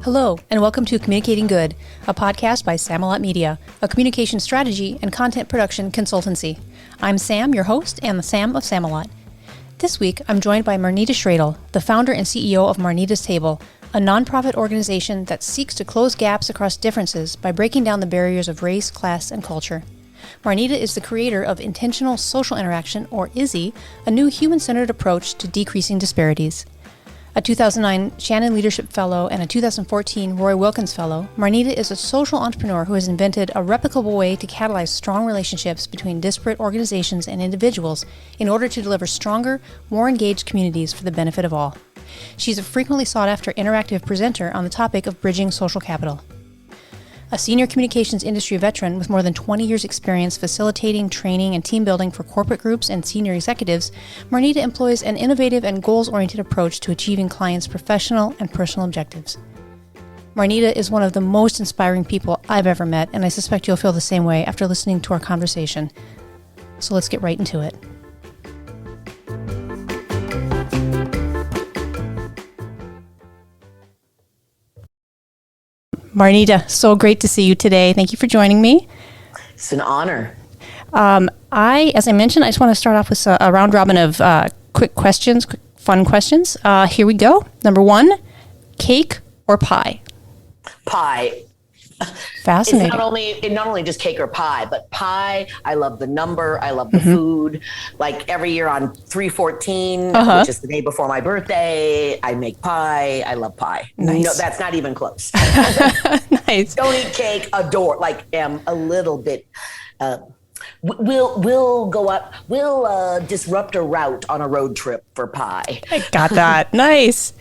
Hello, and welcome to Communicating Good, a podcast by Samalot Media, a communication strategy and content production consultancy. I'm Sam, your host, and the Sam of Samalot. This week, I'm joined by Marnita Schroedl, the founder and CEO of Marnita's Table, a nonprofit organization that seeks to close gaps across differences by breaking down the barriers of race, class, and culture. Marnita is the creator of Intentional Social Interaction, or ISI, a new human-centered approach to decreasing disparities. A 2009 Shannon Leadership Fellow and a 2014 Roy Wilkins Fellow, Marnita is a social entrepreneur who has invented a replicable way to catalyze strong relationships between disparate organizations and individuals in order to deliver stronger, more engaged communities for the benefit of all. She's a frequently sought-after interactive presenter on the topic of bridging social capital. A senior communications industry veteran with more than 20 years' experience facilitating, training, and team building for corporate groups and senior executives, Marnita employs an innovative and goals-oriented approach to achieving clients' professional and personal objectives. Marnita is one of the most inspiring people I've ever met, and I suspect you'll feel the same way after listening to our conversation. So let's get right into it. Marnita, so great to see you today. Thank you for joining me. It's an honor. As I mentioned, I just want to start off with a round robin of quick questions, quick fun questions. Here we go. Number one, cake or pie? Pie. Fascinating. It's not only just cake or pie, but pie. I love the number. I love the food. Like every year on 3/14, which is the day before my birthday, I make pie. I love pie. Nice. No, that's not even close. Nice. Don't eat cake. Adore. Like am a little bit. We'll go up. We'll disrupt a route on a road trip for pie. I got that. Nice.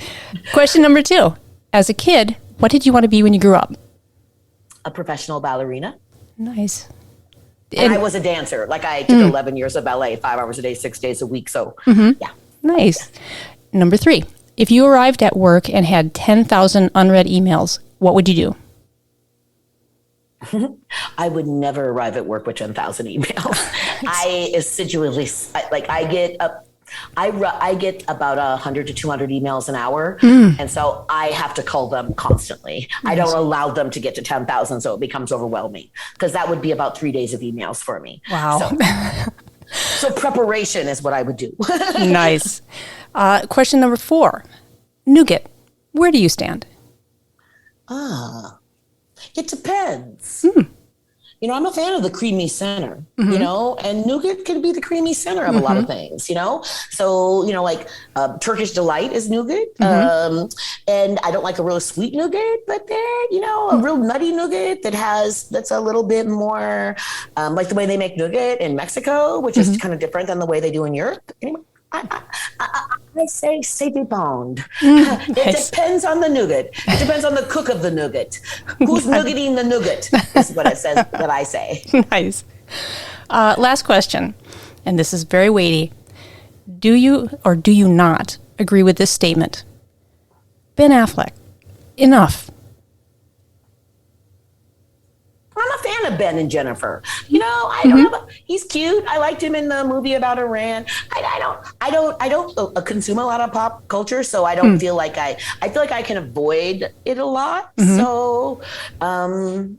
Question number two. As a kid, what did you want to be when you grew up? A professional ballerina. Nice. And I was a dancer. Like I took 11 years of ballet, 5 hours a day, 6 days a week. So yeah. Nice. Number three. If you arrived at work and had 10,000 unread emails, what would you do? I would never arrive at work with 10,000 emails. I assiduously, I get about 100 to 200 emails an hour. And so I have to cull them constantly. I don't allow them to get to 10,000. So it becomes overwhelming because that would be about 3 days of emails for me. Wow. So preparation is what I would do. Nice. Question number four. Nougat. Where do you stand? It depends. You know, I'm a fan of the creamy center, you know, and nougat can be the creamy center of a lot of things, you know? So, you know, like Turkish Delight is nougat. And I don't like a real sweet nougat, but then, you know, a real nutty nougat that's a little bit more like the way they make nougat in Mexico, which is kind of different than the way they do in Europe. Anyway, I say dépend. It depends on the nougat. It depends on the cook of the nougat. Who's nougating the nougat is what it says that I say. Nice. Last question, and this is very weighty. Do you or do you not agree with this statement? Ben Affleck, enough. I'm a fan of Ben and Jennifer. You know, I don't have he's cute. I liked him in the movie about Iran. I don't consume a lot of pop culture, so I don't feel like I feel like I can avoid it a lot. So, I'm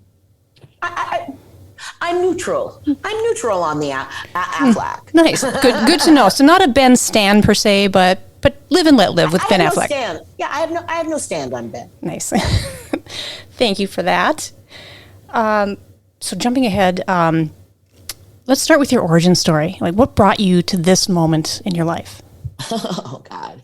neutral. I'm neutral on the Affleck. Nice. Good to know. So not a Ben stan per se, but live and let live with Ben Affleck. Stand. Yeah, I have no stand on Ben. Nice. Thank you for that. So jumping ahead, let's start with your origin story. Like, what brought you to this moment in your life? Oh God.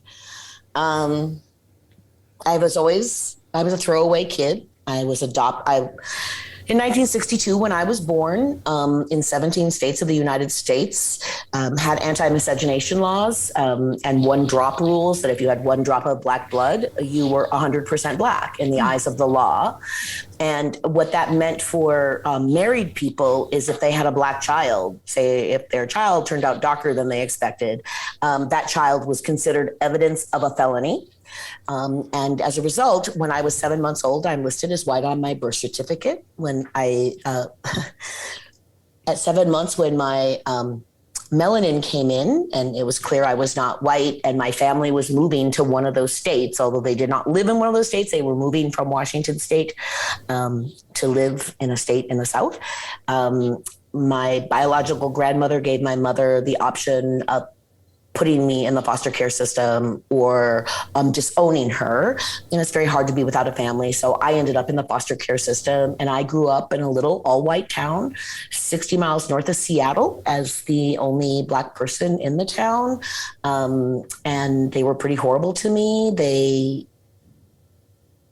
I was a throwaway kid. In 1962, when I was born, in 17 states of the United States, had anti-miscegenation laws and one-drop rules that if you had 1 drop of black blood, you were 100% black in the eyes of the law. And what that meant for married people is if they had a black child, say if their child turned out darker than they expected, that child was considered evidence of a felony. And as a result, when I was 7 months old, I'm listed as white on my birth certificate. At 7 months, when my melanin came in and it was clear I was not white, and my family was moving to one of those states. Although they did not live in one of those states, they were moving from Washington State to live in a state in the South. My biological grandmother gave my mother the option of putting me in the foster care system or disowning her. And it's very hard to be without a family. So I ended up in the foster care system, and I grew up in a little all-white town 60 miles north of Seattle as the only Black person in the town. And they were pretty horrible to me.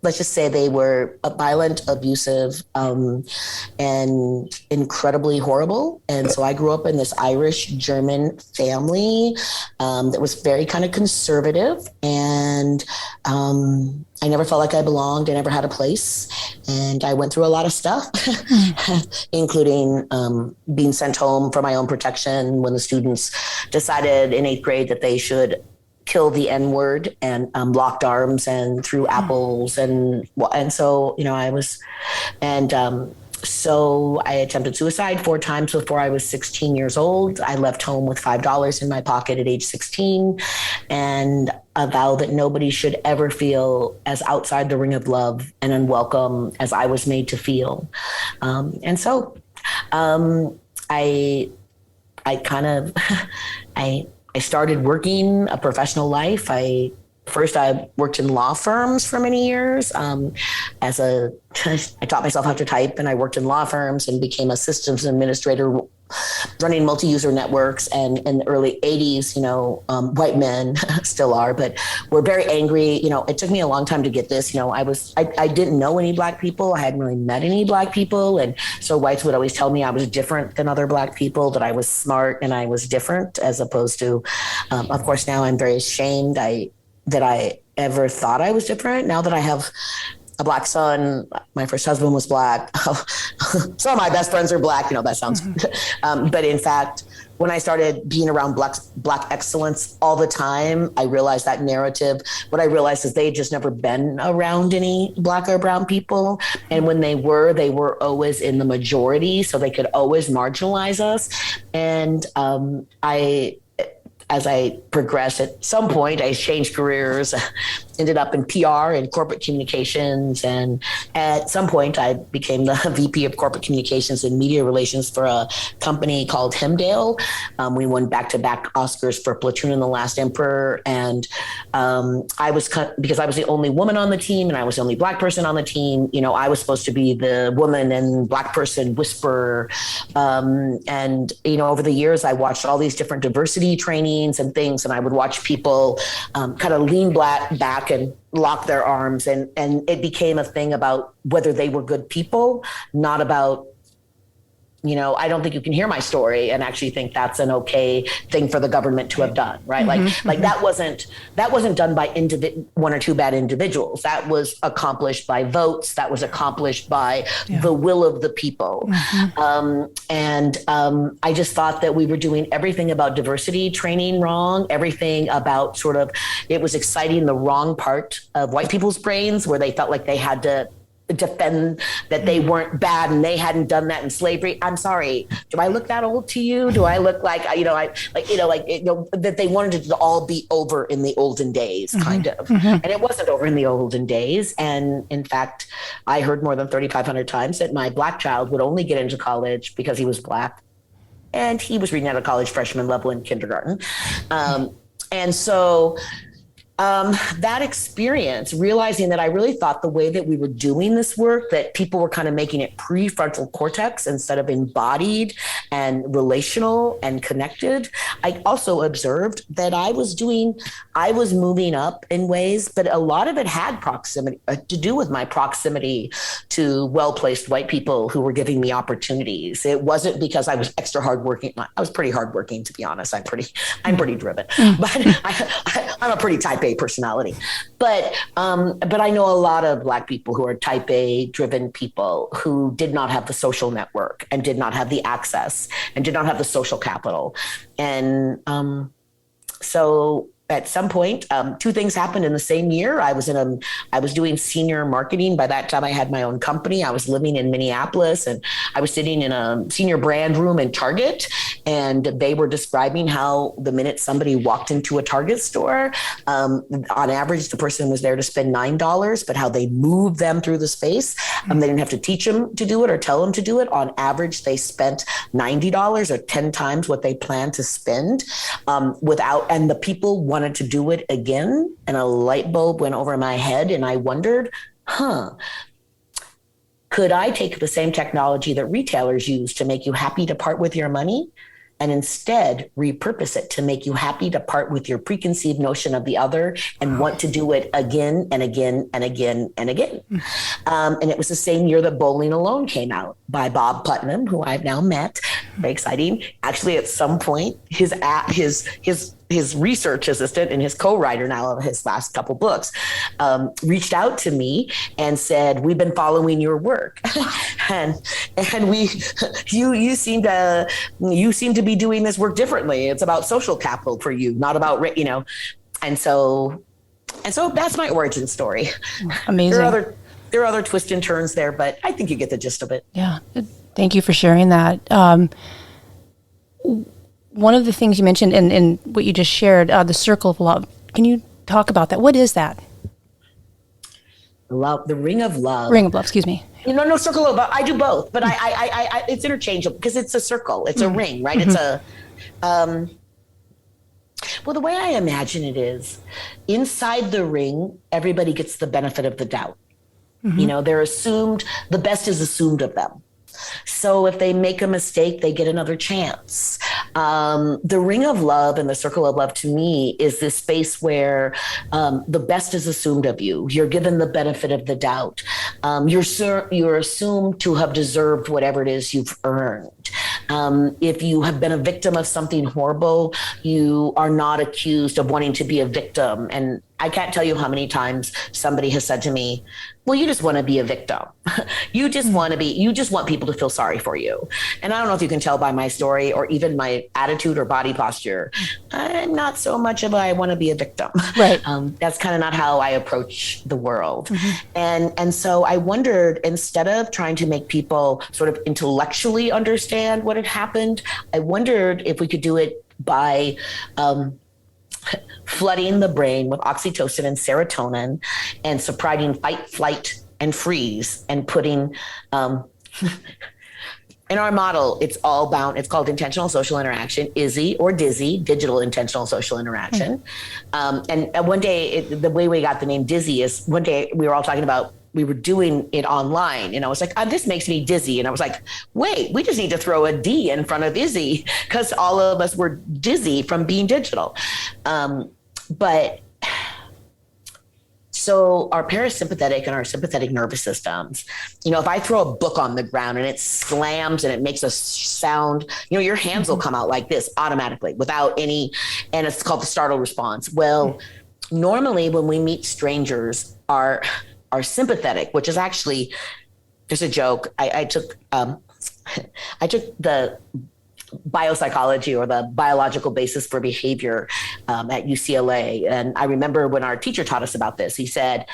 Let's just say they were violent, abusive, and incredibly horrible. And so I grew up in this Irish-German family that was very kind of conservative. And I never felt like I belonged. I never had a place. And I went through a lot of stuff, including being sent home for my own protection when the students decided in 8th grade that they should kill the N-word, and locked arms and threw apples. And so, so I attempted suicide 4 times before I was 16 years old. I left home with $5 in my pocket at age 16 and a vow that nobody should ever feel as outside the ring of love and unwelcome as I was made to feel. And so I started working a professional life. I worked in law firms for many years. I taught myself how to type, and I worked in law firms and became a systems administrator running multi-user networks. And in the early 80s, white men still are, but were very angry. It took me a long time to get this. I didn't know any Black people. I hadn't really met any Black people. And so whites would always tell me I was different than other Black people, that I was smart and I was different, as opposed to, of course, now I'm very ashamed that I ever thought I was different. Now that I have a Black son, my first husband was Black. Some of my best friends are Black. That sounds, but in fact, when I started being around Black excellence all the time, I realized that narrative. What I realized is they had just never been around any Black or brown people. And when they were always in the majority. So they could always marginalize us. And as I progressed, at some point, I changed careers, ended up in PR and corporate communications. And at some point, I became the VP of corporate communications and media relations for a company called Hemdale. We won back-to-back Oscars for Platoon and the Last Emperor. And because I was the only woman on the team and I was the only Black person on the team, I was supposed to be the woman and Black person whisperer. And over the years, I watched all these different diversity trainings and things, and I would watch people kind of lean back and lock their arms, and it became a thing about whether they were good people, not about, I don't think you can hear my story and actually think that's an okay thing for the government to have done, right? Like that wasn't done by one or two bad individuals. That was accomplished by votes. That was accomplished by the will of the people. I just thought that we were doing everything about diversity training wrong, everything about it was exciting the wrong part of white people's brains, where they felt like they had to defend that they weren't bad and they hadn't done that in slavery. I'm sorry. Do I look that old to you? Do I look like, that they wanted it to all be over in the olden days, kind of. And it wasn't over in the olden days. And in fact, I heard more than 3,500 times that my Black child would only get into college because he was Black. And he was reading at a college freshman level in kindergarten. And so that experience, realizing that I really thought the way that we were doing this work, that people were kind of making it prefrontal cortex instead of embodied and relational and connected. I also observed that I was moving up in ways, but a lot of it had proximity to do with my proximity to well-placed white people who were giving me opportunities. It wasn't because I was extra hardworking. I was pretty hardworking, to be honest. I'm pretty driven, but I'm a pretty type A personality. But I know a lot of Black people who are type A driven people who did not have the social network and did not have the access and did not have the social capital. And so at some point, 2 things happened in the same year. I was doing senior marketing. By that time, I had my own company. I was living in Minneapolis, and I was sitting in a senior brand room in Target. And they were describing how the minute somebody walked into a Target store, on average, the person was there to spend $9, but how they moved them through the space. They didn't have to teach them to do it or tell them to do it. On average, they spent $90 or 10 times what they planned to spend and the people wanted to do it again. And a light bulb went over my head and I wondered, could I take the same technology that retailers use to make you happy to part with your money and instead repurpose it to make you happy to part with your preconceived notion of the other and want to do it again and again and again and again? And it was the same year that Bowling Alone came out by Bob Putnam, who I've now met. Very exciting. Actually, at some point, his research assistant and his co-writer now of his last couple books reached out to me and said, "We've been following your work, and you seem to be doing this work differently. It's about social capital for you, not about And so that's my origin story. Amazing. There are other twists and turns there, but I think you get the gist of it. Yeah. Thank you for sharing that. One of the things you mentioned and what you just shared, the circle of love. Can you talk about that? What is that? Love, the ring of love. Ring of love, excuse me. No, circle of love. I do both, but I it's interchangeable because it's a circle. It's a ring, right? It's a, well, the way I imagine it is inside the ring, everybody gets the benefit of the doubt. They're assumed, the best is assumed of them. So if they make a mistake, they get another chance. The ring of love and the circle of love to me is this space where the best is assumed of you. You're given the benefit of the doubt. You're assumed to have deserved whatever it is you've earned. If you have been a victim of something horrible, you are not accused of wanting to be a victim. And I can't tell you how many times somebody has said to me, well, you just want to be a victim. You just want people to feel sorry for you. And I don't know if you can tell by my story or even my attitude or body posture. I'm not so much of I want to be a victim. Right. That's kind of not how I approach the world. And so I wondered, instead of trying to make people sort of intellectually understand what had happened, I wondered if we could do it by flooding the brain with oxytocin and serotonin and subsiding fight, flight, and freeze and putting in our model, it's called intentional social interaction, ISI or DISI, digital intentional social interaction. And one day, the way we got the name DISI is one day we were all talking about, we were doing it online and I was like, this makes me dizzy. And I was like, wait, we just need to throw a D in front of ISI because all of us were dizzy from being digital. But so our parasympathetic and our sympathetic nervous systems, if I throw a book on the ground and it slams and it makes a sound, your hands will come out like this automatically without any, and it's called the startle response. Well, normally when we meet strangers, our sympathetic, which is actually, there's a joke. I took the biopsychology or the biological basis for behavior at UCLA. And I remember when our teacher taught us about this, he said,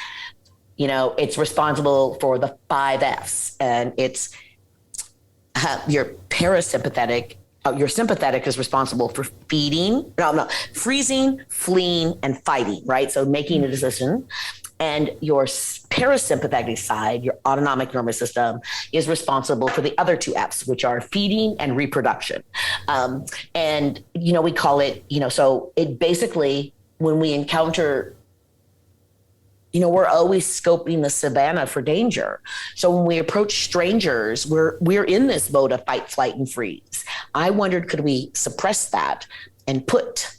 it's responsible for the 5 F's and it's your parasympathetic. Your sympathetic is responsible for freezing, fleeing, and fighting, right? So making a decision. And your parasympathetic side, your autonomic nervous system, is responsible for the other 2 F's, which are feeding and reproduction. And, we call it, so it basically, when we encounter, we're always scoping the savannah for danger. So when we approach strangers, we're in this mode of fight, flight, and freeze. I wondered, could we suppress that and put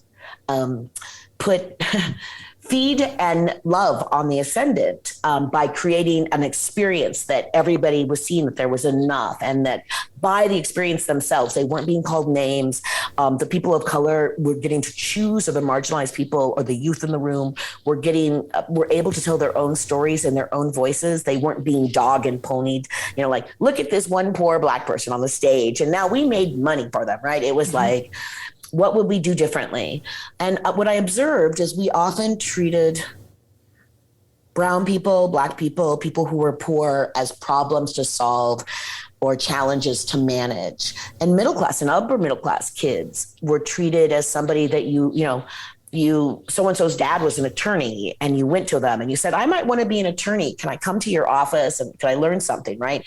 feed and love on the ascendant by creating an experience that everybody was seeing that there was enough, and that by the experience themselves, they weren't being called names. The people of color were getting to choose, or the marginalized people or the youth in the room were able to tell their own stories in their own voices. They weren't being dog and ponied, like, look at this one poor Black person on the stage, and now we made money for them, right? It was like, what would we do differently? And what I observed is we often treated brown people, Black people, people who were poor as problems to solve, or challenges to manage. And middle class and upper middle class kids were treated as somebody that so-and-so's dad was an attorney, and you went to them and you said, I might want to be an attorney. Can I come to your office and can I learn something? Right.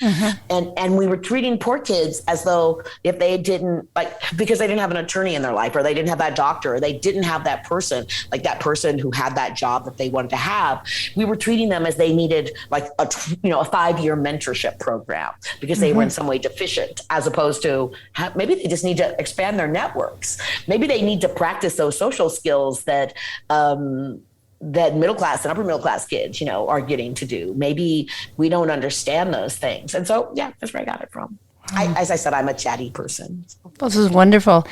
And we were treating poor kids as though if they didn't because they didn't have an attorney in their life, or they didn't have that doctor, or they didn't have that person who had that job that they wanted to have, we were treating them as they needed a 5-year mentorship program because they were in some way deficient, as opposed to maybe they just need to expand their networks. Maybe they need to practice those social skills that middle class and upper middle class kids, are getting to do. Maybe we don't understand those things. And so, yeah, that's where I got it from. As I said, I'm a chatty person. Well, this is wonderful.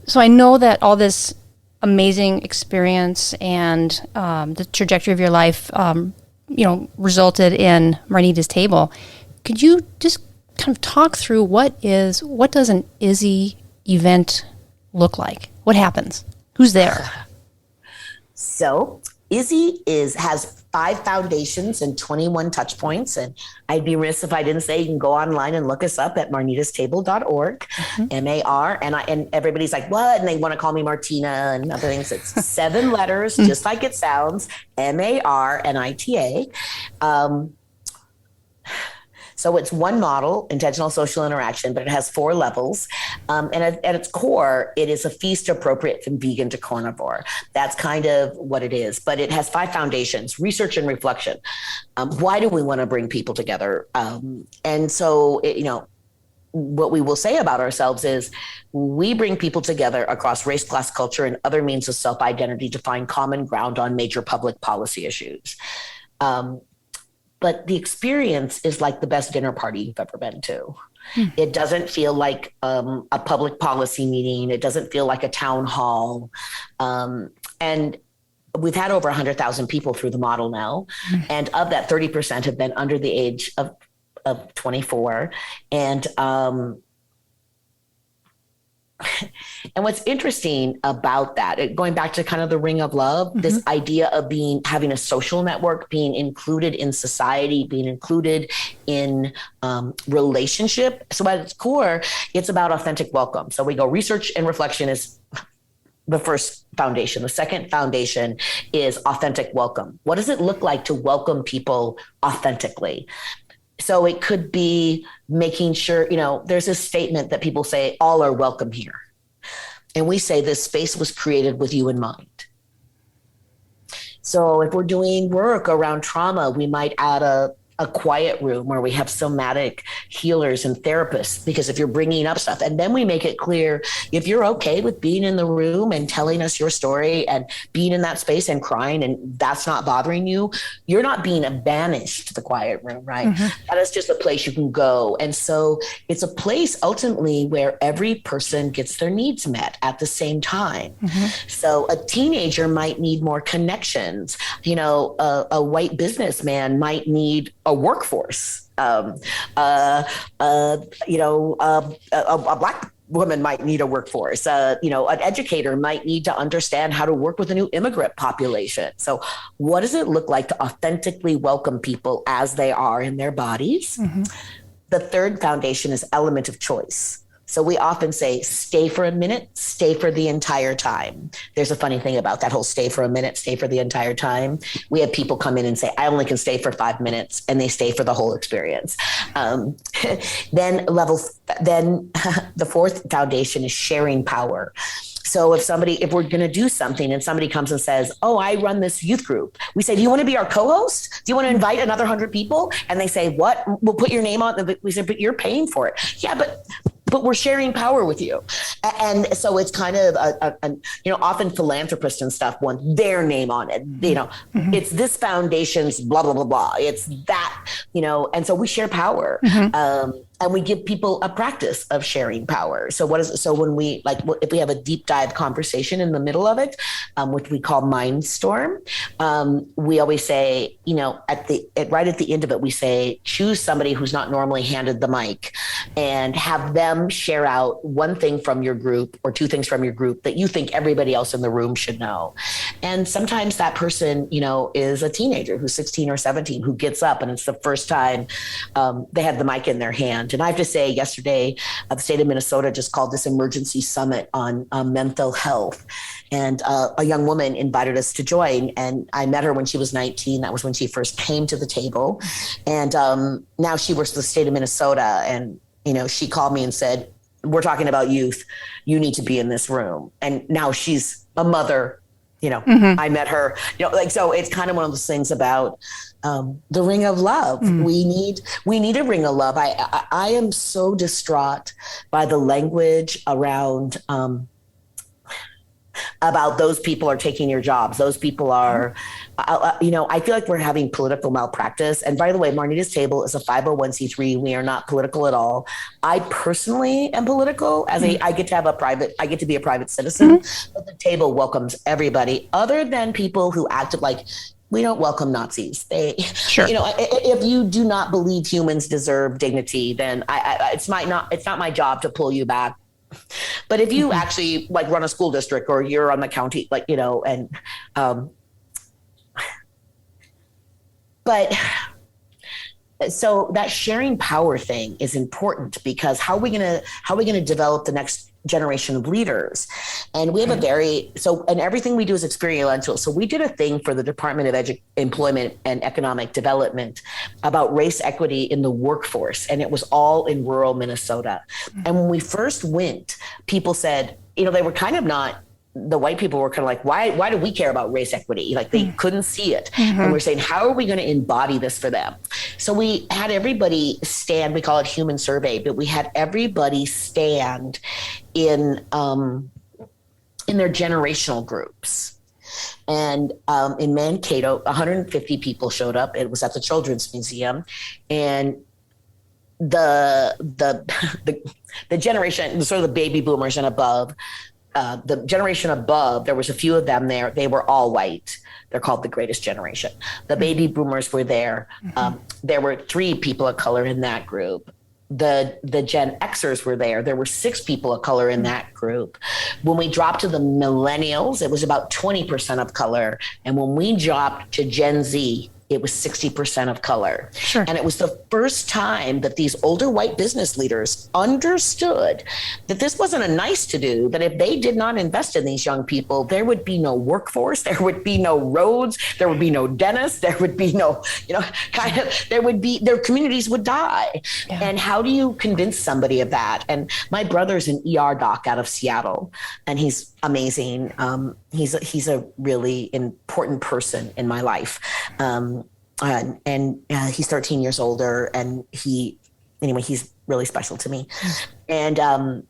So I know that all this amazing experience and the trajectory of your life, resulted in Marnita's Table. Could you just kind of talk through what does an Izzy event look like? What happens? Who's there? So Izzy has 5 foundations and 21 touch points. And I'd be remiss if I didn't say you can go online and look us up at marnitastable.org, MAR. And everybody's like, what? And they want to call me Martina and other things. It's 7 letters, just like it sounds, MARNITA. So it's one model, intentional social interaction, but it has 4 levels. And at its core, it is a feast appropriate from vegan to carnivore. That's kind of what it is. But it has 5 foundations: research and reflection. Why do we want to bring people together? And so, what we will say about ourselves is we bring people together across race, class, culture, and other means of self-identity to find common ground on major public policy issues. But the experience is like the best dinner party you've ever been to. It doesn't feel like a public policy meeting. It doesn't feel like a town hall. And we've had over 100,000 people through the model now. And of that, 30% have been under the age of 24. And what's interesting about that, going back to kind of the ring of love, this idea of having a social network, being included in society, being included in relationship. So at its core, it's about authentic welcome. So we go research and reflection is the first foundation. The second foundation is authentic welcome. What does it look like to welcome people authentically? So it could be making sure, there's a statement that people say, all are welcome here. And we say this space was created with you in mind. So if we're doing work around trauma, we might add a quiet room where we have somatic healers and therapists, because if you're bringing up stuff, and then we make it clear, if you're okay with being in the room and telling us your story and being in that space and crying, and that's not bothering you, you're not being banished to the quiet room, right? That is just a place you can go. And so it's a place ultimately where every person gets their needs met at the same time. So a teenager might need more connections. A white businessman might need a workforce. A Black woman might need a workforce. An educator might need to understand how to work with a new immigrant population. So what does it look like to authentically welcome people as they are in their bodies? The third foundation is element of choice. So we often say, stay for a minute, stay for the entire time. There's a funny thing about that whole stay for a minute, stay for the entire time. We have people come in and say, I only can stay for 5 minutes, and they stay for the whole experience. Then the fourth foundation is sharing power. So if we're going to do something and somebody comes and says, oh, I run this youth group, we say, do you want to be our co-host? Do you want to invite another 100 people? And they say, what? We'll put your name on. We say, but you're paying for it. Yeah, but we're sharing power with you. And so it's kind of, often philanthropists and stuff want their name on it. It's this foundation's blah, blah, blah, blah. It's that, and so we share power. And we give people a practice of sharing power. So when we, if we have a deep dive conversation in the middle of it, which we call Mindstorm, we always say, right at the end of it, we say, choose somebody who's not normally handed the mic and have them share out one thing from your group or 2 things from your group that you think everybody else in the room should know. And sometimes that person, is a teenager who's 16 or 17 who gets up and it's the first time they have the mic in their hand. important. And I have to say, yesterday, the state of Minnesota just called this emergency summit on mental health. And a young woman invited us to join. And I met her when she was 19. That was when she first came to the table. And now she works for the state of Minnesota. And, she called me and said, we're talking about youth. You need to be in this room. And now she's a mother. I met her, so it's kind of one of those things about the ring of love. We need a ring of love. I am so distraught by the language around about those people are taking your jobs. Those people are, I feel like we're having political malpractice. And by the way, Marnita's Table is a 501c3. We are not political at all. I personally am political I get to be a private citizen, but the table welcomes everybody other than people who acted like we don't welcome Nazis. Sure. If you do not believe humans deserve dignity, then it's not my job to pull you back. But if you actually run a school district or you're on the county, but so that sharing power thing is important, because how are we going to develop the next generation of leaders? And we have and everything we do is experiential. So we did a thing for the Department of Employment and Economic Development about race equity in the workforce. And it was all in rural Minnesota. And when we first went, people said, they were kind of not, the white people were kind of like, why do we care about race equity? They couldn't see it. And we're saying, how are we going to embody this for them? So we had everybody stand, we call it human survey, but we had everybody stand in their generational groups. And in Mankato, 150 people showed up. It was at the Children's Museum. And the generation, sort of the baby boomers and above, the generation above, there was a few of them there. They were all white. They're called the greatest generation. The baby boomers were there. There were 3 people of color in that group. The Gen Xers were there. There were 6 people of color in that group. When we dropped to the millennials, it was about 20% of color. And when we dropped to Gen Z, it was 60% of color. Sure. And it was the first time that these older white business leaders understood that this wasn't a nice to do, that if they did not invest in these young people, there would be no workforce, there would be no roads, there would be no dentists, there would be no, their communities would die. Yeah. And how do you convince somebody of that? And my brother's an ER doc out of Seattle, and he's amazing. He's a really important person in my life. And he's 13 years older, and he's really special to me. And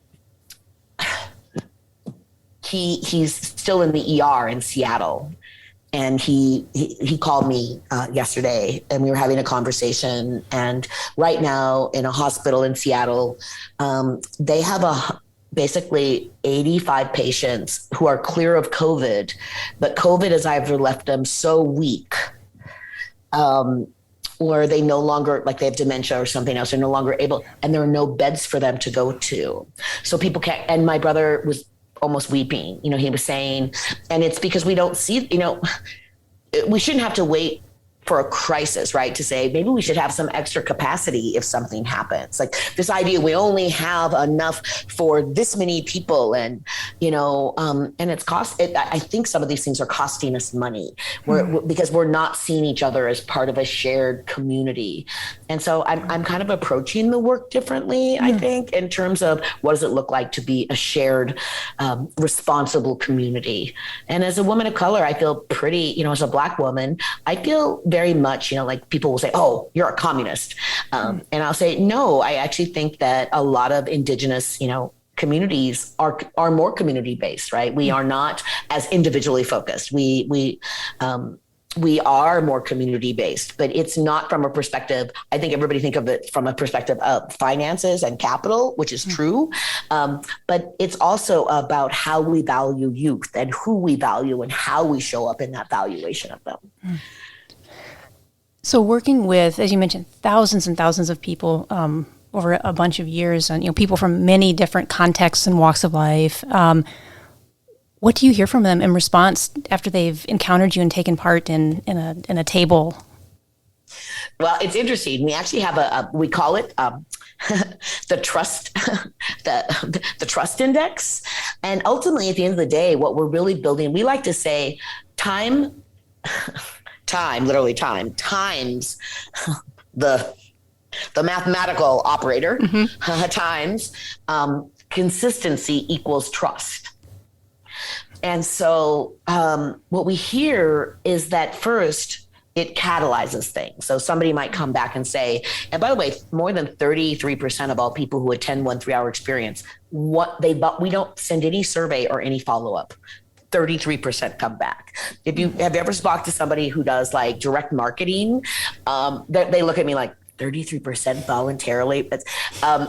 he's still in the ER in Seattle. And he called me yesterday, and we were having a conversation. And right now in a hospital in Seattle, they have basically 85 patients who are clear of COVID, but COVID has either left them so weak, or they no longer, they have dementia or something else, they're no longer able, and there are no beds for them to go to. So people can't, and my brother was almost weeping, he was saying, and it's because we don't see, we shouldn't have to wait for a crisis, right? To say, maybe we should have some extra capacity if something happens. This idea, we only have enough for this many people, and, and it's I think some of these things are costing us money because we're not seeing each other as part of a shared community. And so I'm kind of approaching the work differently, I think, in terms of what does it look like to be a shared, responsible community. And as a woman of color, I feel pretty, as a Black woman, I feel very much, people will say, oh, you're a communist. And I'll say, no, I actually think that a lot of Indigenous, communities are more community based, right? We are not as individually focused. We are more community based, but it's not from a perspective. I think everybody think of it from a perspective of finances and capital, which is true. But it's also about how we value youth and who we value and how we show up in that valuation of them. So working with, as you mentioned, thousands and thousands of people over a bunch of years, and people from many different contexts and walks of life, what do you hear from them in response after they've encountered you and taken part in a table? Well, it's interesting. We actually have we call it the trust, the trust index. And ultimately, at the end of the day, what we're really building, we like to say time, literally time, times the mathematical operator times consistency equals trust. And so what we hear is that first, it catalyzes things. So somebody might come back and say, and by the way, more than 33% of all people who attend 1 3-hour experience, we don't send any survey or any follow-up. 33% come back. If you have ever spoke to somebody who does like direct marketing, they look at me like, 33% voluntarily.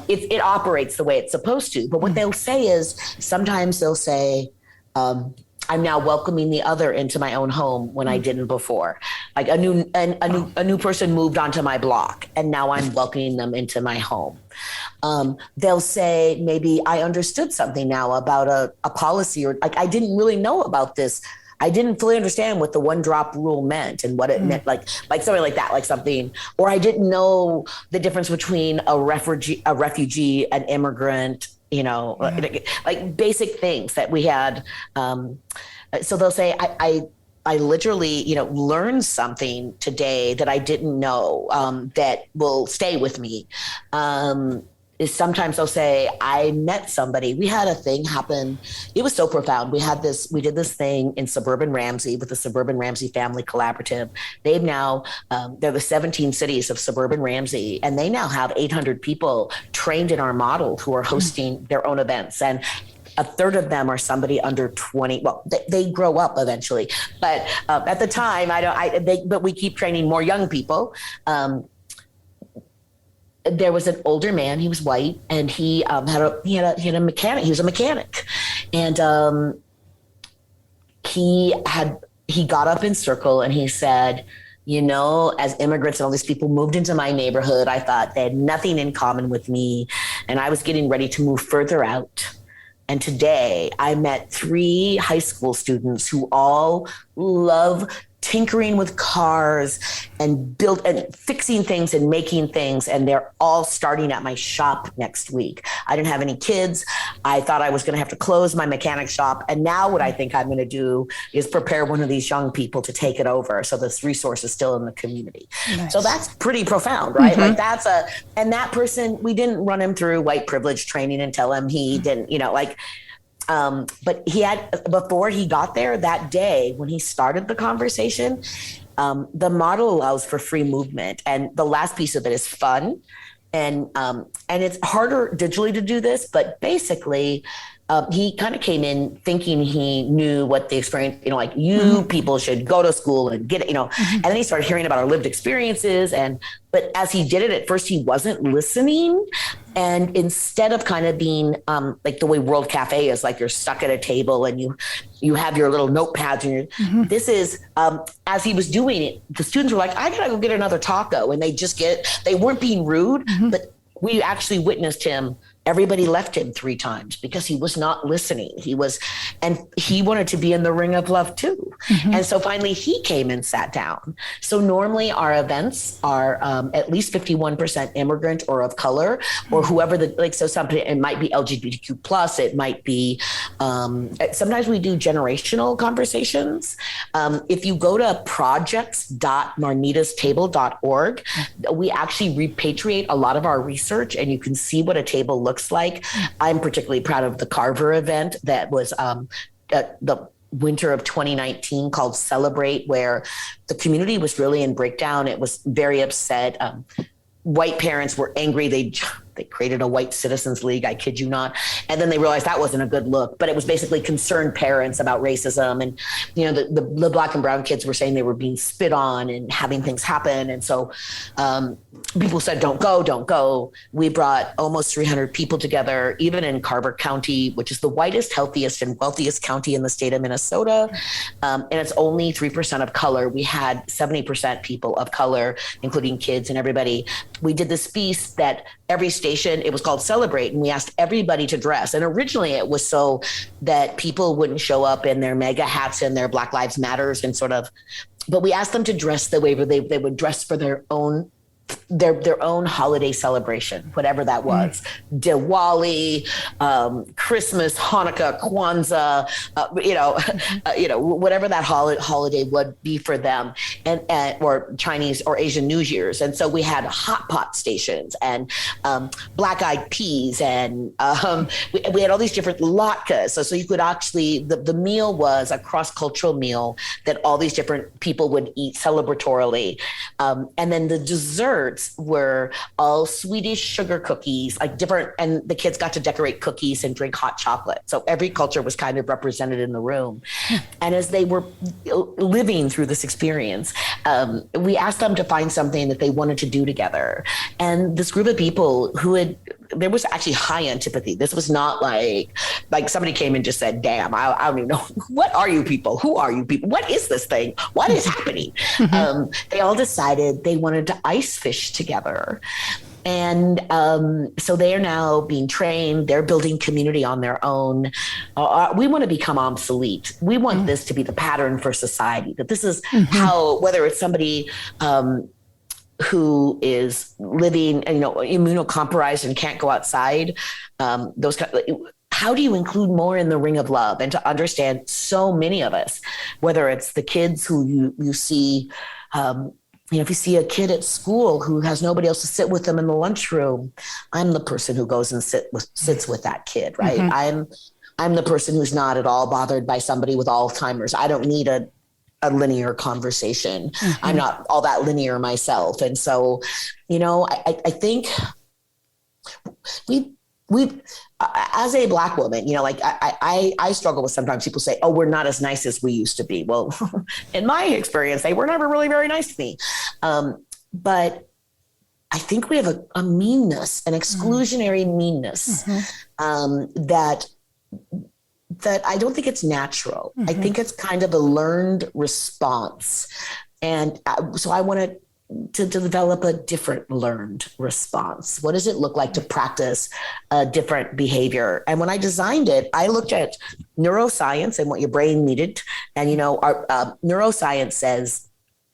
It operates the way it's supposed to. But what they'll say is, sometimes they'll say, I'm now welcoming the other into my own home when I didn't before. Like a new person moved onto my block, and now I'm welcoming them into my home. They'll say, maybe I understood something now about a policy, or like I didn't really know about this. I didn't fully understand what the 1-drop rule meant and what it meant, like something like that, like something, or I didn't know the difference between a refugee, an immigrant, like basic things that we had. So they'll say, I literally, learned something today that I didn't know, that will stay with me. Is sometimes they'll say, I met somebody. We had a thing happen. It was so profound. We did this thing in Suburban Ramsey with the Suburban Ramsey Family Collaborative. They've now, they're the 17 cities of Suburban Ramsey, and they now have 800 people trained in our model who are hosting their own events. And a third of them are somebody under 20. Well, they grow up eventually, but at the time, but we keep training more young people. There was an older man. He was white, and he had a mechanic. He was a mechanic, and he got up in circle and he said, as immigrants and all these people moved into my neighborhood, I thought they had nothing in common with me, and I was getting ready to move further out. And today I met 3 high school students who all love tinkering with cars and fixing things and making things. And they're all starting at my shop next week. I didn't have any kids. I thought I was going to have to close my mechanic shop. And now what I think I'm going to do is prepare one of these young people to take it over. So this resource is still in the community. Nice. So that's pretty profound, right? Like and that person, we didn't run him through white privilege training and tell him he didn't, but he had, before he got there that day, when he started the conversation, the model allows for free movement. And the last piece of it is fun. And it's harder digitally to do this, but basically he kind of came in thinking he knew what the experience, people should go to school and get it, and then he started hearing about our lived experiences. But as he did it, at first he wasn't listening. And instead of kind of being like the way World Cafe is, like you're stuck at a table and you have your little notepads and this is, as he was doing it, the students were like, I gotta go get another taco. And they weren't being rude, but we actually witnessed him. Everybody left him 3 times because he was not listening. He wanted to be in the ring of love too. And so finally he came and sat down. So normally our events are at least 51% immigrant or of color, or whoever so somebody, it might be LGBTQ plus, it might be, sometimes we do generational conversations. If you go to projects.marnitastable.org, we actually repatriate a lot of our research, and you can see what a table looks like. I'm particularly proud of the Carver event that was the winter of 2019 called Celebrate, where the community was really in breakdown. It was very upset. White parents were angry. They created a white citizens league. I kid you not. And then they realized that wasn't a good look, but it was basically concerned parents about racism. And, the black and brown kids were saying they were being spit on and having things happen. And so people said, don't go. We brought almost 300 people together, even in Carver County, which is the whitest, healthiest, and wealthiest county in the state of Minnesota. And it's only 3% of color. We had 70% people of color, including kids and everybody. We did this piece that every station, it was called Celebrate, and we asked everybody to dress. And originally it was so that people wouldn't show up in their mega hats and their Black Lives Matters and but we asked them to dress the way they would dress for their own their own holiday celebration, whatever that was, Diwali, Christmas, Hanukkah, Kwanzaa, whatever that holiday would be for them, and or Chinese or Asian New Year's. And so we had hot pot stations and black eyed peas, and we had all these different latkes. So you could actually, the meal was a cross-cultural meal that all these different people would eat celebratorily. And then the desserts were all Swedish sugar cookies, like different, and the kids got to decorate cookies and drink hot chocolate. So every culture was kind of represented in the room. And as they were living through this experience, we asked them to find something that they wanted to do together. And this group of people there was actually high antipathy. This was not like somebody came and just said, damn, I don't even know. What are you people? Who are you people? What is this thing? What is happening? They all decided they wanted to ice fish together. And so they are now being trained. They're building community on their own. We want to become obsolete. We want this to be the pattern for society, that this is how, whether it's somebody who is living, immunocompromised and can't go outside, how do you include more in the ring of love? And to understand, so many of us, whether it's the kids who you see, if you see a kid at school who has nobody else to sit with them in the lunchroom, I'm the person who goes and sits with that kid, right? I'm the person who's not at all bothered by somebody with Alzheimer's. I don't need a linear conversation. I'm not all that linear myself. And so, I think we as a Black woman, I struggle with, sometimes people say, oh, we're not as nice as we used to be. Well, in my experience, they were never really very nice to me. But I think we have a meanness, an exclusionary meanness, that I don't think it's natural. I think it's kind of a learned response. And so I wanted to develop a different learned response. What does it look like to practice a different behavior? And when I designed it, I looked at neuroscience and what your brain needed. And, our neuroscience says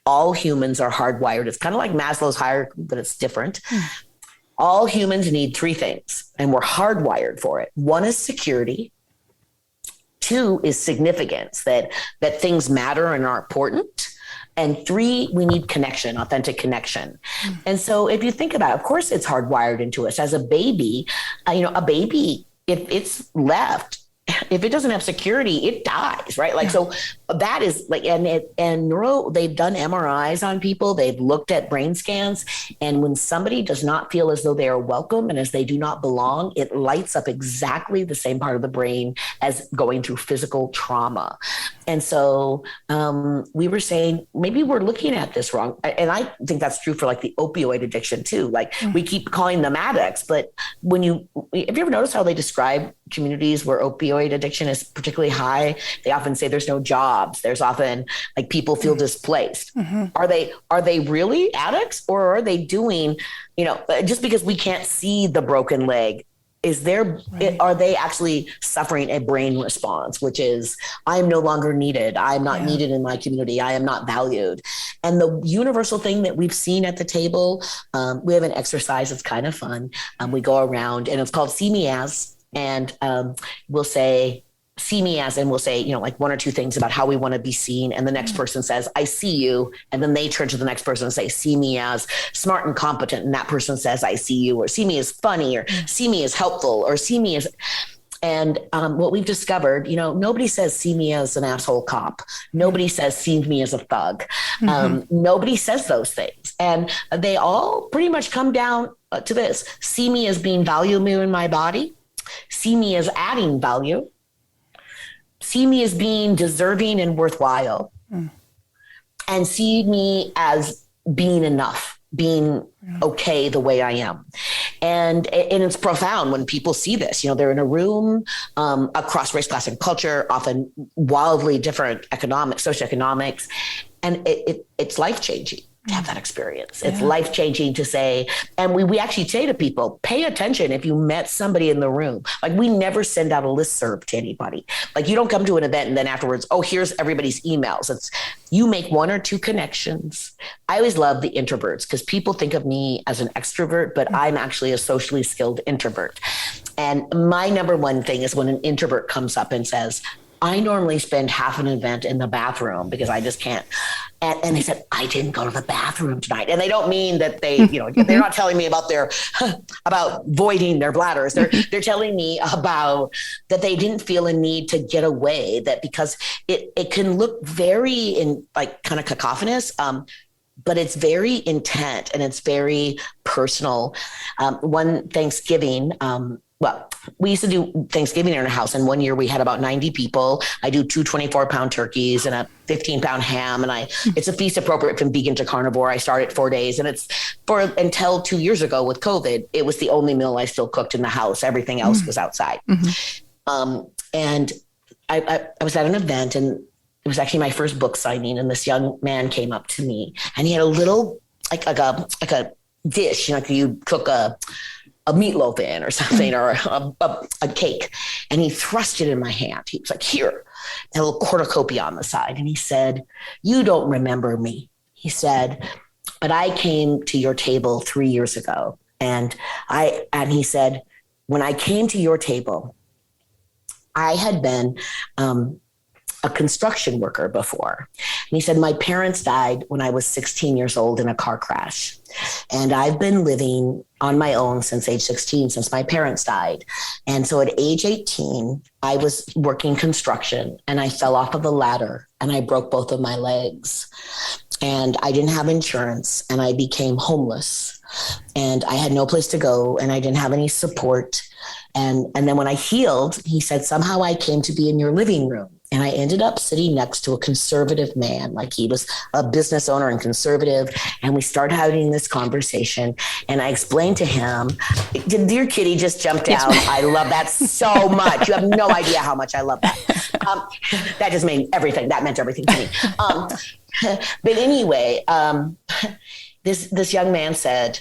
all humans are hardwired. It's kind of like Maslow's hierarchy, but it's different. All humans need three things, and we're hardwired for it. One is security. Two is significance, that things matter and are important. And three, we need connection, authentic connection. And so if you think about it, of course, it's hardwired into us. As a baby, a baby, if it's left, if it doesn't have security, it dies, right? So that is they've done MRIs on people. They've looked at brain scans. And when somebody does not feel as though they are welcome and as they do not belong, it lights up exactly the same part of the brain as going through physical trauma. And so we were saying, maybe we're looking at this wrong. And I think that's true for the opioid addiction too. We keep calling them addicts, but have you ever noticed how they describe communities where opioid addiction is particularly high? They often say there's no jobs. There's often people feel displaced. Are they really addicts, or are they doing, just because we can't see the broken leg, are they actually suffering a brain response, which is, I'm no longer needed. I'm not needed in my community. I am not valued. And the universal thing that we've seen at the table, we have an exercise that's kind of fun. We go around and it's called See Me As. And we'll say, see me as, and we'll say, one or two things about how we want to be seen. And the next person says, I see you. And then they turn to the next person and say, see me as smart and competent. And that person says, I see you, or see me as funny, or see me as helpful, or see me as... And what we've discovered, nobody says, see me as an asshole cop. Nobody says, see me as a thug. Nobody says those things. And they all pretty much come down to this: see me as being valuable in my body. See me as adding value. See me as being deserving and worthwhile. And see me as being enough, being okay the way I am. And it's profound when people see this. They're in a room across race, class, and culture, often wildly different socioeconomics, and it's life-changing. to have that experience. It's life-changing to say, and we actually say to people, pay attention if you met somebody in the room. Like, we never send out a listserv to anybody. Like, you don't come to an event and then afterwards, oh, here's everybody's emails. It's, you make one or two connections. I always love the introverts because people think of me as an extrovert, but I'm actually a socially skilled introvert. And my number one thing is when an introvert comes up and says, I normally spend half an event in the bathroom because I just can't. And they said, I didn't go to the bathroom tonight. And they don't mean that they, they're not telling me about about voiding their bladders. They're telling me about that they didn't feel a need to get away, that because it can look very kind of cacophonous, but it's very intent and it's very personal. One Thanksgiving, we used to do Thanksgiving in our house, and one year we had about 90 people. I do 2 24-pound turkeys and a 15-pound ham, and it's a feast appropriate from vegan to carnivore. I start at 4 days, and it's until 2 years ago with COVID, it was the only meal I still cooked in the house. Everything else was outside. And I was at an event, and it was actually my first book signing, and this young man came up to me, and he had a little like a dish, you cook a meatloaf in or something, or a cake. And he thrust it in my hand. He was like, here, and a little cornucopia on the side. And he said, you don't remember me. He said, but I came to your table 3 years ago. And he said, when I came to your table, I had been a construction worker before. And he said, my parents died when I was 16 years old in a car crash. And I've been living on my own since age 16, since my parents died. And so at age 18, I was working construction and I fell off of a ladder and I broke both of my legs. And I didn't have insurance and I became homeless. And I had no place to go and I didn't have any support. And then when I healed, he said, somehow I came to be in your living room. And I ended up sitting next to a conservative man, like he was a business owner and conservative. And we started having this conversation. And I explained to him, dear kitty just jumped out. I love that so much. You have no idea how much I love that. That just made everything. That meant everything to me. But anyway, this young man said,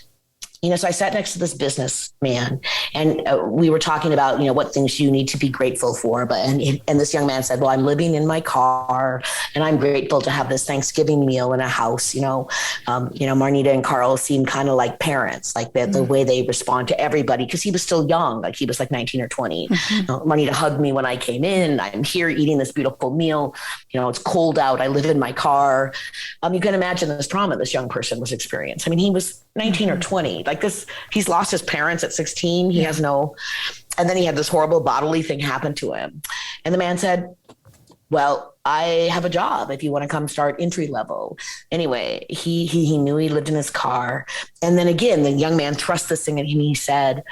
so I sat next to this businessman and we were talking about, what things you need to be grateful for. And this young man said, well, I'm living in my car and I'm grateful to have this Thanksgiving meal in a house. Marnita and Carl seem kind of like parents, like the way they respond to everybody. Cause he was still young. Like he was like 19 or 20. Marnita hugged me when I came in. I'm here eating this beautiful meal. It's cold out. I live in my car. You can imagine this trauma this young person was experiencing. I mean, he was 19 or 20, like this, he's lost his parents at 16. He has and then he had this horrible bodily thing happen to him. And the man said, well, I have a job if you want to come start entry level. Anyway, he knew he lived in his car. And then again, the young man thrust this thing at him. He said,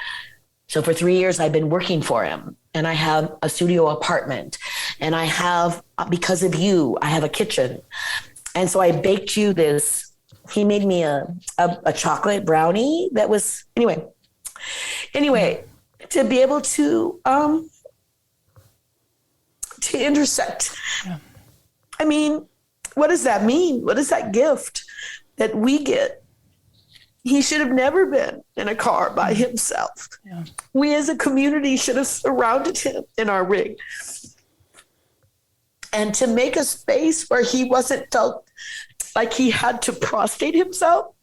so for 3 years, I've been working for him and I have a studio apartment and I have, because of you, I have a kitchen. And so I baked you this. He made me a chocolate brownie that was, anyway, to be able to intersect. Yeah. I mean, what does that mean? What is that gift that we get? He should have never been in a car by himself. Yeah. We as a community should have surrounded him in our rig. And to make a space where he wasn't felt like he had to prostrate himself,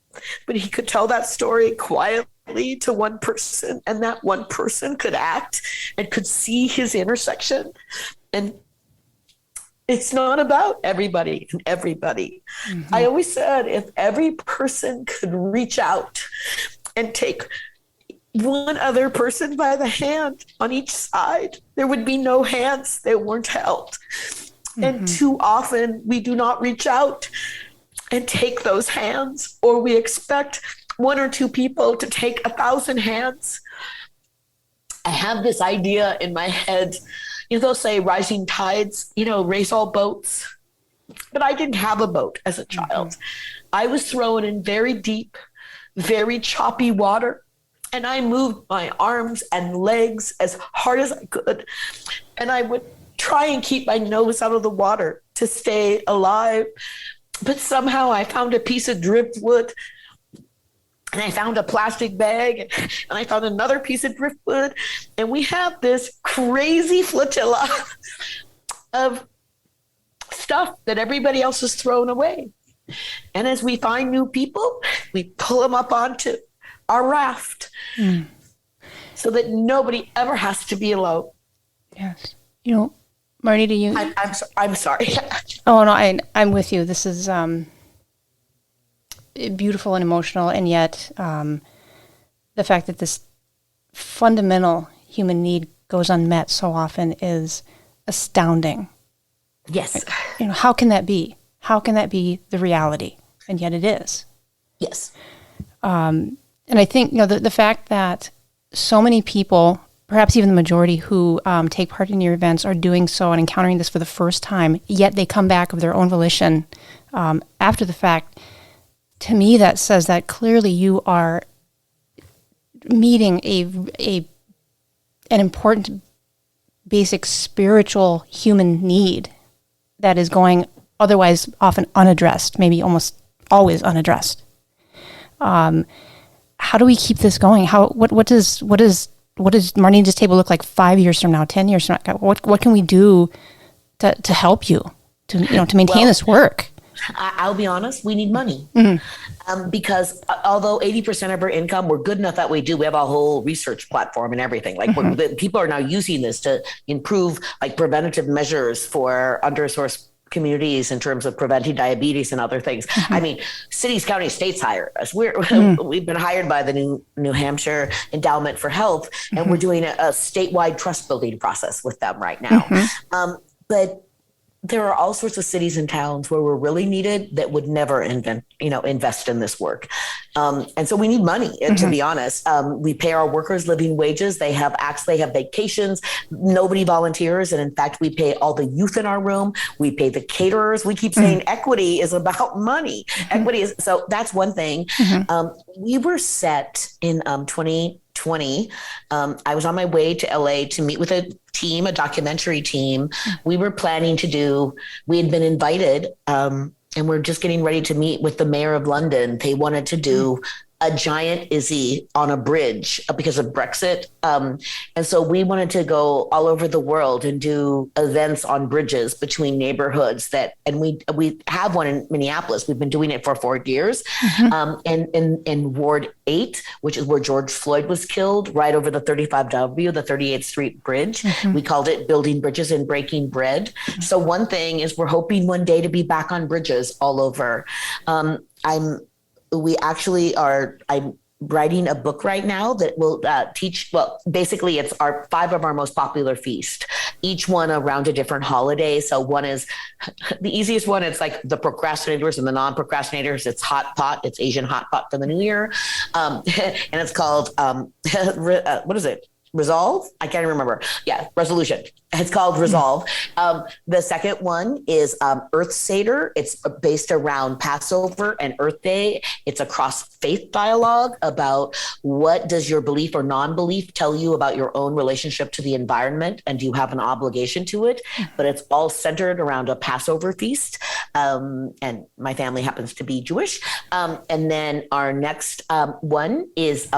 but he could tell that story quietly to one person, and that one person could act and could see his intersection. And it's not about everybody and everybody. Mm-hmm. I always said, if every person could reach out and take one other person by the hand on each side, there would be no hands that weren't held. Mm-hmm. And too often we do not reach out and take those hands, or we expect one or two people to take 1,000 hands. I have this idea in my head, they'll say rising tides, raise all boats, but I didn't have a boat as a child. Mm-hmm. I was thrown in very deep, very choppy water, and I moved my arms and legs as hard as I could. And I would try and keep my nose out of the water to stay alive. But somehow I found a piece of driftwood, and I found a plastic bag, and I found another piece of driftwood. And we have this crazy flotilla of stuff that everybody else has thrown away. And as we find new people, we pull them up onto our raft so that nobody ever has to be alone. Yes. Marnita, I'm sorry. Oh, no, I'm with you. This is beautiful and emotional, and yet the fact that this fundamental human need goes unmet so often is astounding. Yes. How can that be? How can that be the reality? And yet it is. Yes. And I think, the fact that so many people, perhaps even the majority who take part in your events are doing so and encountering this for the first time, yet they come back of their own volition after the fact, to me that says that clearly you are meeting an important basic spiritual human need that is going otherwise often unaddressed, maybe almost always unaddressed. How do we keep this going? What does Marnita's table look like 5 years from now, 10 years from now? What can we do to help you to maintain this work? I'll be honest, we need money. Because although 80% of our income, we're good enough that we do. We have a whole research platform and everything. Like people are now using this to improve like preventative measures for under-resourced communities in terms of preventing diabetes and other things. I mean, cities, counties, states hire us. We've been hired by the New Hampshire Endowment for Health, and we're doing a statewide trust building process with them right now. But there are all sorts of cities and towns where we're really needed that would never invest in this work. And so we need money, to be honest. We pay our workers living wages. They have vacations. Nobody volunteers. And in fact, we pay all the youth in our room. We pay the caterers. We keep saying equity is about money. Equity is, so that's one thing. We were set in 2020. I was on my way to LA to meet with a documentary team. We were planning we had been invited, and we're just getting ready to meet with the mayor of London. They wanted to do a giant Izzy on a bridge because of Brexit. And so we wanted to go all over the world and do events on bridges between neighborhoods and we have one in Minneapolis. We've been doing it for 4 years. And in Ward 8, which is where George Floyd was killed, right over the 35W, the 38th Street Bridge. We called it Building Bridges and Breaking Bread. So one thing is we're hoping one day to be back on bridges all over. I'm writing a book right now that will teach, basically it's 5 of our most popular feasts, each one around a different holiday. So one is the easiest one. It's like the procrastinators and the non-procrastinators. It's hot pot. It's Asian hot pot for the new year. And it's called, what is it? Resolve? I can't remember. Yeah, resolution. It's called Resolve. The second one is Earth Seder. It's based around Passover and Earth Day. It's a cross-faith dialogue about what does your belief or non-belief tell you about your own relationship to the environment, and do you have an obligation to it? But it's all centered around a Passover feast. And my family happens to be Jewish. And then our next one is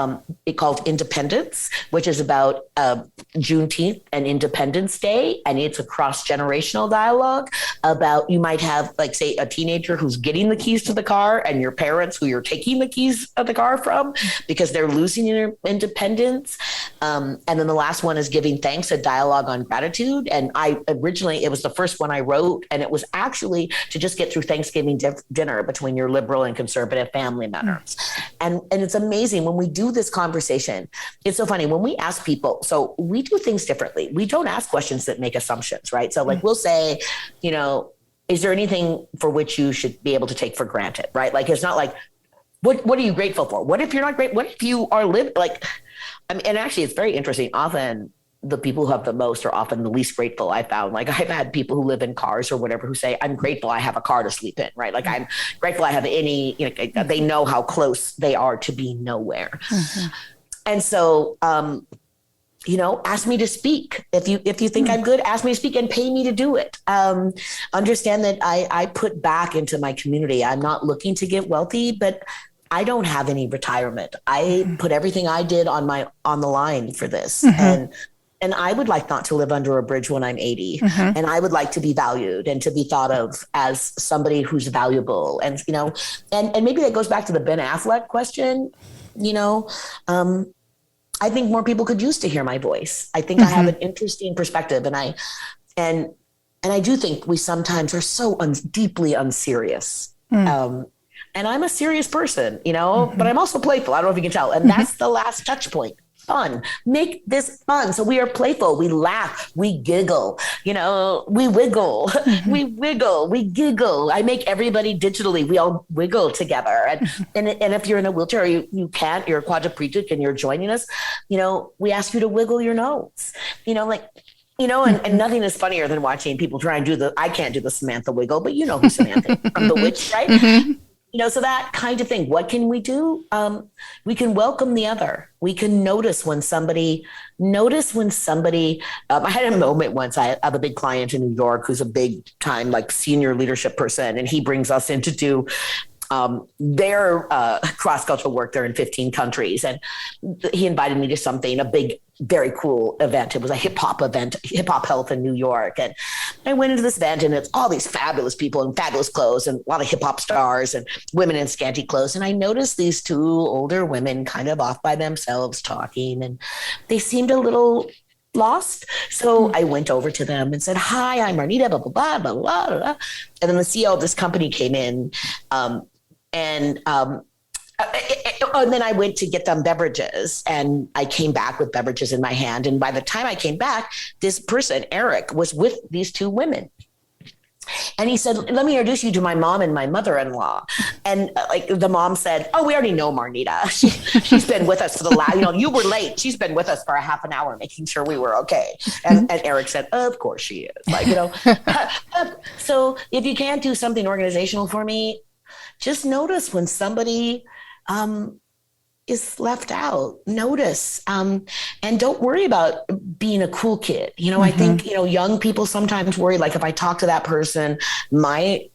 called Independence, which is about Juneteenth and Independence Day, and it's a cross-generational dialogue about, you might have, like, say, a teenager who's getting the keys to the car and your parents who you're taking the keys of the car from because they're losing their independence. And then the last one is Giving Thanks, a dialogue on gratitude. And it was the first one I wrote, and it was actually to just get through Thanksgiving dinner between your liberal and conservative family members. And it's amazing when we do this conversation. It's so funny when we ask people, so we do things differently. We don't ask questions that make assumptions, right? So like we'll say, is there anything for which you should be able to take for granted, right? Like, it's not like, what are you grateful for? What if you're not great? What if you are and actually it's very interesting. Often the people who have the most are often the least grateful, I found. Like, I've had people who live in cars or whatever who say, I'm grateful I have a car to sleep in, right? Like, I'm grateful I have they know how close they are to being nowhere. And so, ask me to speak. If you think I'm good, ask me to speak and pay me to do it. Understand that I put back into my community. I'm not looking to get wealthy, but I don't have any retirement. I put everything I did on the line for this. And I would like not to live under a bridge when I'm 80. And I would like to be valued and to be thought of as somebody who's valuable. And, and maybe that goes back to the Ben Affleck question, I think more people could use to hear my voice. I think I have an interesting perspective, and I do think we sometimes are so deeply unserious. And I'm a serious person, but I'm also playful. I don't know if you can tell. And that's the last touch point. Fun. Make this fun. So we are playful. We laugh. We giggle. We wiggle. We wiggle. We giggle. I make everybody digitally. We all wiggle together. And if you're in a wheelchair, or you can't, you're a quadriplegic and you're joining us, we ask you to wiggle your nose. And nothing is funnier than watching people try and I can't do the Samantha wiggle, but you know who Samantha is from The Witch, right? So that kind of thing. What can we do? We can welcome the other. We can notice when somebody, I had a moment once. I have a big client in New York who's a big time, senior leadership person. And he brings us in to do their cross-cultural work. They're in 15 countries. And he invited me to something, a big, very cool event. It was a hip hop event, Hip Hop Health in New York. And I went into this event, and it's all these fabulous people in fabulous clothes and a lot of hip hop stars and women in scanty clothes. And I noticed these two older women kind of off by themselves talking, and they seemed a little lost. So I went over to them and said, "Hi, I'm Marnita, blah, blah, blah, blah, blah, blah." And then the CEO of this company came in, and then I went to get them beverages, and I came back with beverages in my hand. And by the time I came back, this person, Eric, was with these two women. And he said, "Let me introduce you to my mom and my mother-in-law." And the mom said, "Oh, we already know Marnita. She's been with us for the last, you were late. She's been with us for a half an hour, making sure we were okay." And Eric said, "Of course she is." So if you can't do something organizational for me, just notice when somebody is left out. Notice, and don't worry about being a cool kid. I think, young people sometimes worry, if I talk to that person, I'm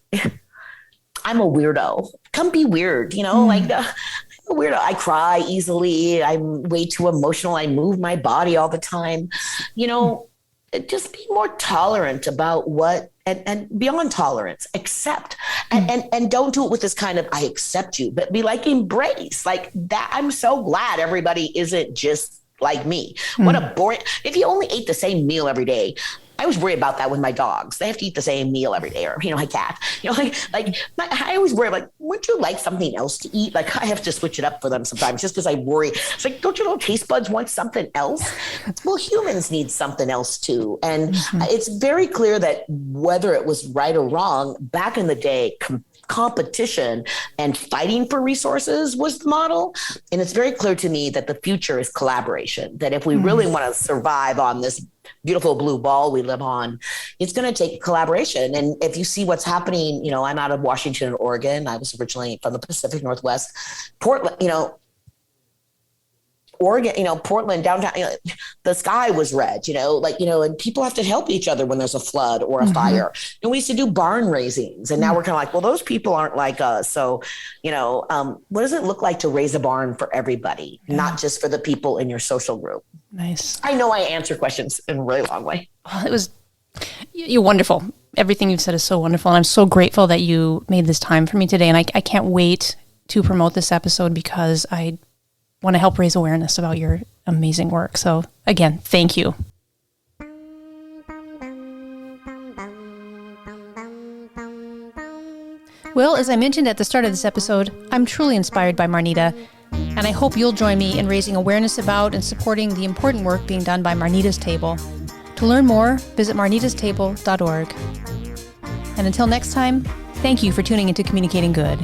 a weirdo. Come be weird, I'm a weirdo. I cry easily. I'm way too emotional. I move my body all the time. Just be more tolerant about and beyond tolerance, accept, and don't do it with this kind of, I accept you, but be embrace that. I'm so glad everybody isn't just like me. What a boring, if you only ate the same meal every day. I always worry about that with my dogs. They have to eat the same meal every day, or, my cat, I always worry, wouldn't you like something else to eat? I have to switch it up for them sometimes just because I worry. It's don't your little taste buds want something else? Well, humans need something else too. And it's very clear that whether it was right or wrong, back in the day, competition and fighting for resources was the model. And it's very clear to me that the future is collaboration, that if we really want to survive on this beautiful blue ball we live on, it's going to take collaboration. And if you see what's happening, I'm out of Washington and Oregon. I was originally from the Pacific Northwest. Portland, Oregon, Portland, downtown, the sky was red, and people have to help each other when there's a flood or a fire. And we used to do barn raisings, and now we're kind of well, those people aren't like us. So, what does it look like to raise a barn for everybody, not just for the people in your social group? Nice. I know I answer questions in a really long way. Well, you're wonderful. Everything you've said is so wonderful. And I'm so grateful that you made this time for me today. And I can't wait to promote this episode because I want to help raise awareness about your amazing work. So again, thank you. Well, as I mentioned at the start of this episode, I'm truly inspired by Marnita, and I hope you'll join me in raising awareness about and supporting the important work being done by Marnita's Table. To learn more, visit marnitastable.org. And until next time, thank you for tuning into Communicating Good.